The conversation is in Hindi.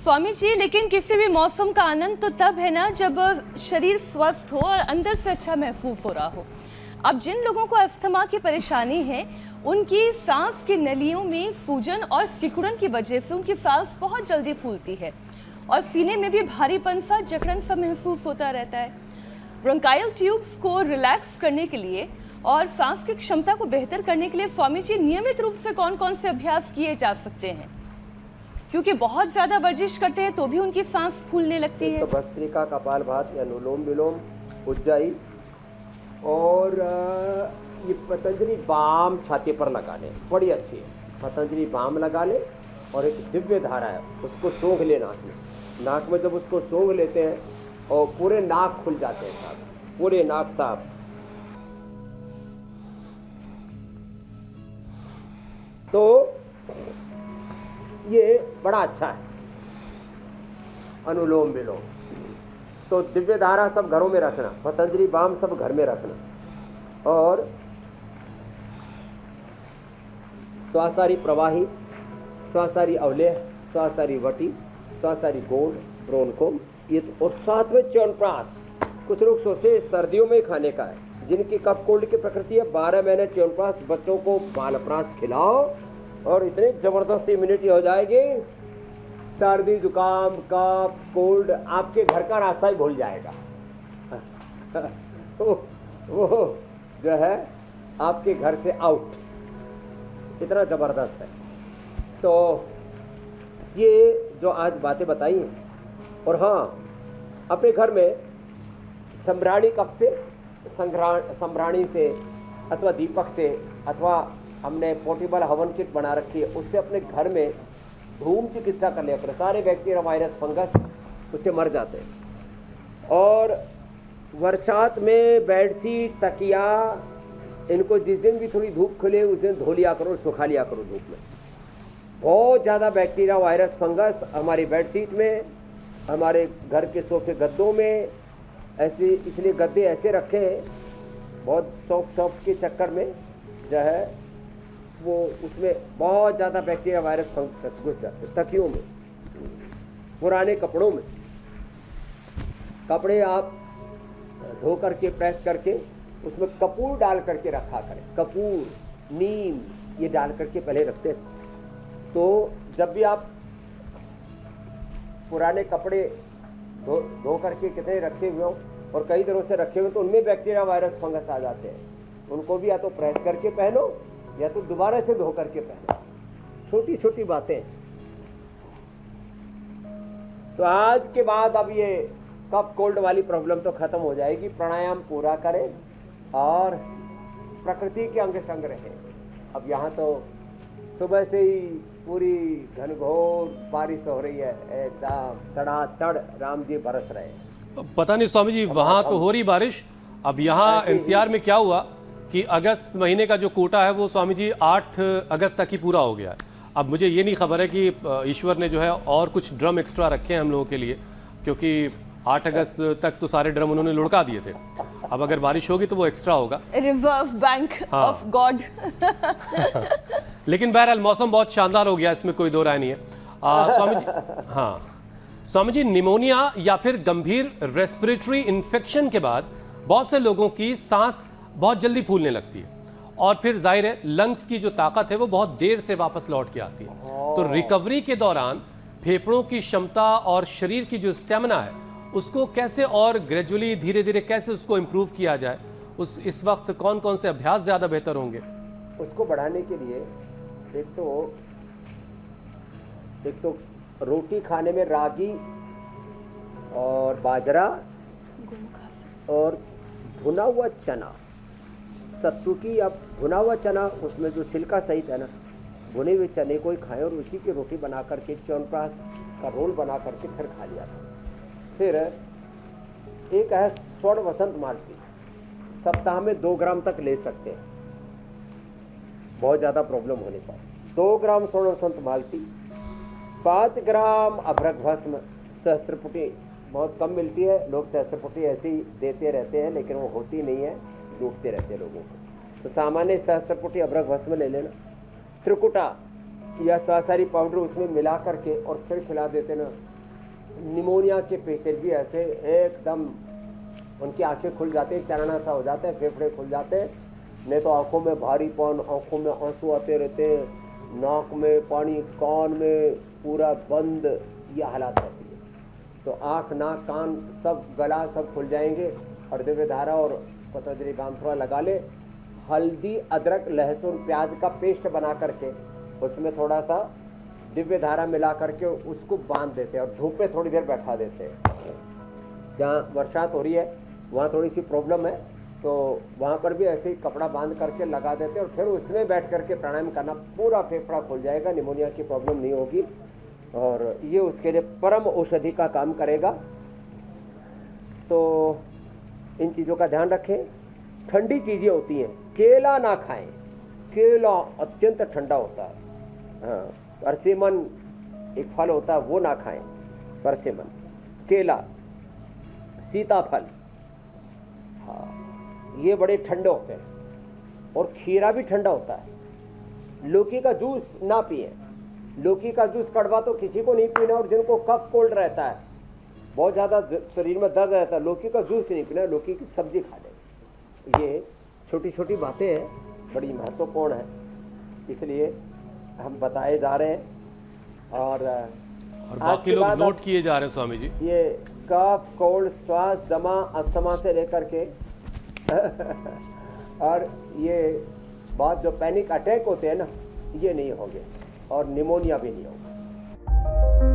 स्वामी जी, लेकिन किसी भी मौसम का आनंद तो तब है ना जब शरीर स्वस्थ हो और अंदर से अच्छा महसूस हो रहा हो। अब जिन लोगों को अस्थमा की परेशानी है, उनकी सांस की नलियों में सूजन और सिकुड़न की वजह से उनकी सांस बहुत जल्दी फूलती है और सीने में भी भारीपन सा, जकड़न सा महसूस होता रहता है। ब्रोंकाइल ट्यूब्स को रिलैक्स करने के लिए और सांस की क्षमता को बेहतर करने के लिए स्वामी जी नियमित रूप से कौन कौन से अभ्यास किए जा सकते हैं? क्योंकि बहुत ज्यादा वर्जिश करते हैं तो भी उनकी सांस फूलने लगती है। तो भस्त्रिका, कपालभाति, अनुलोम विलोम, उज्जाई और ये पतंजलि बाम छाती पर लगा ले, बड़ी अच्छी है। पतंजलि बाम लगा ले और एक दिव्य धारा है, उसको सूंघ ले नाक में। नाक में जब उसको सूंघ लेते हैं और पूरे नाक खुल जाते हैं साहब, पूरे नाक साहब। तो ये बड़ा अच्छा है अनुलोम विलोम। तो दिव्य धारा सब घरों में रखना, पतंजलि बाम सब घर में रखना। और स्वासारी प्रवाही, स्वासारी अवलेह, स्वासारी वटी, स्वासारी गोल, ब्रोनकोम, ये और साथ में च्यवनप्राश। कुछ लोग सोचते सर्दियों में खाने का है, जिनकी कफ कोल्ड की प्रकृति है, 12 महीने च्यवनप्राश बच्चों को बालप्राश खिलाओ और इतनी जबरदस्त इम्यूनिटी हो जाएगी, सर्दी जुकाम कफ कोल्ड आपके घर का रास्ता ही भूल जाएगा। वो जो है आपके घर से आउट, इतना जबरदस्त है। तो ये जो आज बातें बताई हैं, और हाँ, अपने घर में सम्राणी कप से, सम्राणी से अथवा दीपक से, अथवा हमने पोर्टेबल हवन किट बना रखी है, उससे अपने घर में धूम चिकित्सा कर लिया करें। सारे बैक्टीरिया वायरस फंगस उससे मर जाते हैं। और बरसात में बेडशीट तकिया इनको जिस दिन भी थोड़ी धूप खुले उस दिन धो लिया करो, सुखा लिया करो धूप में। बहुत ज़्यादा बैक्टीरिया वायरस फंगस हमारी बेडशीट में, हमारे घर के सोफे गद्दों में ऐसे, इसलिए गद्दे ऐसे रखे हैं बहुत सॉफ्ट के चक्कर में जो है वो उसमें बहुत ज़्यादा बैक्टीरिया वायरस फंगस घुस जाते। तकियों में, पुराने कपड़ों में, कपड़े आप धो करके प्रेस करके उसमें कपूर डाल करके रखा करें। कपूर, नीम ये डाल करके पहले रखते हैं। तो जब भी आप पुराने कपड़े धो करके कितने रखे हुए हो और कई दिनों से रखे हुए तो उनमें बैक्टीरिया वायरस फंगस आ जाते हैं, उनको भी या तो प्रेस करके पहनो या तो दोबारा से धो करके पहनो। छोटी छोटी बातें। तो आज के बाद अब ये कफ कोल्ड वाली प्रॉब्लम तो खत्म हो जाएगी। प्राणायाम पूरा करें और प्रकृति के अंग संग रहे। अब यहाँ तो सुबह से ही पूरी घनघोर बारिश हो रही है, एकदम तड़ातड़ राम जी बरस रहे हैं। पता नहीं स्वामी जी, वहाँ तो हो रही बारिश। अब यहाँ एनसीआर में क्या हुआ कि अगस्त महीने का जो कोटा है वो स्वामी जी 8 अगस्त तक ही पूरा हो गया है। अब मुझे ये नहीं खबर है कि ईश्वर ने जो है और कुछ ड्रम एक्स्ट्रा रखे हैं हम लोगों के लिए, क्योंकि 8 अगस्त तक तो सारे ड्रम उन्होंने लुढ़का दिए थे। अब अगर बारिश होगी तो वो एक्स्ट्रा होगा। Reserve bank of God. लेकिन बहरहाल मौसम बहुत शानदार हो गया, इसमें कोई दो राय नहीं है। स्वामी जी, हाँ स्वामी जी, निमोनिया या फिर गंभीर रेस्पिरेटरी इन्फेक्शन के बाद बहुत से लोगों की सांस बहुत जल्दी फूलने लगती है और फिर जाहिर है लंग्स की जो ताकत है वो बहुत देर से वापस लौट के आती है। तो रिकवरी के दौरान फेफड़ों की क्षमता और शरीर की जो स्टेमिना है उसको कैसे और ग्रेजुअली धीरे धीरे कैसे उसको इम्प्रूव किया जाए, इस वक्त कौन कौन से अभ्यास ज़्यादा बेहतर होंगे? उसको बढ़ाने के लिए एक तो रोटी खाने में रागी और बाजरा और भुना हुआ चना, सत्तू की, अब भुना हुआ चना उसमें जो छिलका सहित है ना, भुने हुए चने को ही खाएं और उसी की रोटी बना करके च्यवनप्राश का रोल बना करके फिर खा लिया था। फिर एक है स्वर्ण वसंत माल्टी, सप्ताह में 2 ग्राम तक ले सकते हैं बहुत ज़्यादा प्रॉब्लम होने पर। 2 ग्राम स्वर्ण वसंत माल्टी, 5 ग्राम अभ्रक भस्म, सहस्त्रपुटी बहुत कम मिलती है, लोग सहस्त्रपुटी ऐसे ही देते रहते हैं लेकिन वो होती नहीं है, डूबते रहते हैं लोगों को। तो सामान्य सहस्त्रपुटी अभ्रक भस्म ले लेना। त्रिकुटा या स्वासारी पाउडर उसमें मिला करके और फिर खिला देते ना, निमोनिया के पेशेंट भी ऐसे एकदम उनकी आंखें खुल जाती है, चरना सा हो जाता है, फेफड़े खुल जाते हैं, नहीं तो आंखों में भारीपन, आंखों में आंसू आते रहते हैं, नाक में पानी, कान में पूरा बंद, ये हालात होती है। तो आँख, नाक, कान सब, गला सब खुल जाएंगे। और दिव्य धारा और पतंजलि बाम थोड़ा लगा ले। हल्दी, अदरक, लहसुन, प्याज का पेस्ट बना करके उसमें थोड़ा सा दिव्य धारा मिला करके उसको बांध देते हैं और धूप में थोड़ी देर बैठा देते हैं। जहाँ बरसात हो रही है वहाँ थोड़ी सी प्रॉब्लम है, तो वहाँ पर भी ऐसे ही कपड़ा बांध करके लगा देते हैं और फिर उसमें बैठ करके प्राणायाम करना, पूरा फेफड़ा खुल जाएगा, निमोनिया की प्रॉब्लम नहीं होगी और ये उसके लिए परम औषधि का काम करेगा। तो इन चीज़ों का ध्यान रखें। ठंडी चीज़ें होती हैं, केला ना खाएं, केला अत्यंत ठंडा होता है। हाँ, परसिमन एक फल होता है, वो ना खाएं, परसिमन, केला, सीताफल, हाँ ये बड़े ठंडे होते हैं। और खीरा भी ठंडा होता है। लौकी का जूस ना पिए, लौकी का जूस कड़वा तो किसी को नहीं पीना, और जिनको कफ कोल्ड रहता है, बहुत ज़्यादा शरीर में दर्द रहता है, लौकी का जूस नहीं पीना, लौकी की सब्जी खा ले। ये छोटी छोटी बातें हैं, बड़ी महत्वपूर्ण है, इसलिए हम बताए जा रहे हैं। और बाकी लोग नोट किए जा रहे हैं स्वामी जी। ये कफ, कोल्ड, श्वास, दमा, अस्थमा से लेकर के और ये बात जो पैनिक अटैक होते हैं ना, ये नहीं होंगे और निमोनिया भी नहीं होगा।